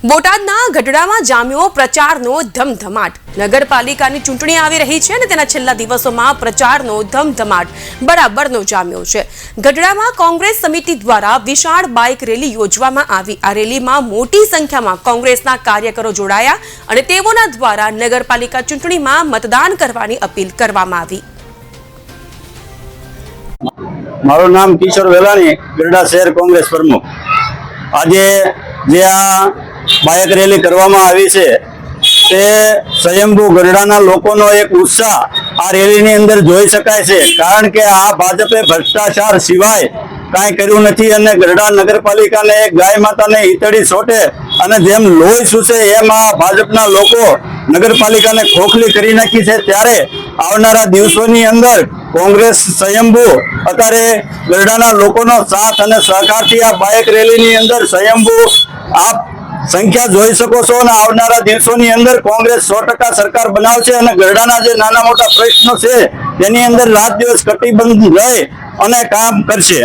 બોટાદના ગઢડામાં જામ્યો પ્રચારનો ધમધમાટ। નગરપાલિકાની ચૂંટણી આવી રહી છે અને તેના છેલ્લા દિવસોમાં પ્રચારનો ધમધમાટ બરાબરનો જામ્યો છે। ગઢડામાં કોંગ્રેસ સમિતિ દ્વારા વિશાળ બાઇક રેલી યોજવામાં આવી। આ રેલીમાં મોટી સંખ્યામાં કોંગ્રેસના કાર્યકરો જોડાયા અને તેઓના દ્વારા નગરપાલિકા ચૂંટણીમાં મતદાન કરવાની અપીલ કરવામાં આવી। મારું નામ કિશોર વેલાણી, ગઢડા શહેર કોંગ્રેસ પ્રમુખ। આજે જે આ બાઇક રેલી કરવામાં આવી છે તે સ્વયંભૂ ગઢડાના લોકોનો એક ઉત્સાહ આ રેલીની અંદર જોઈ શકાય છે, કારણ કે આ ભાજપે ભ્રષ્ટાચાર સિવાય કાંઈ કર્યું નથી અને ગઢડા નગરપાલિકાને એક ગાય માતાને ઈતળી સોટે અને જેમ લોહી સૂસે એમ આ ભાજપના લોકો નગરપાલિકાને ખોખલી કરી નાખી છે। ત્યારે આવનારા દિવસોની અંદર કોંગ્રેસ સ્વયંભૂ અત્યારે ગઢડાના લોકોનો સાથ અને સહકારથી આ બાઇક રેલીની અંદર સ્વયંભૂ આપ સંખ્યા જોઈ શકો છો અને આવનારા દિવસોની અંદર કોંગ્રેસ 100% સરકાર બનાવશે અને ગઢડાના જે નાના મોટા પ્રશ્નો છે તેની અંદર રાત દિવસ કટિબદ્ધ રહી અને કામ કરશે।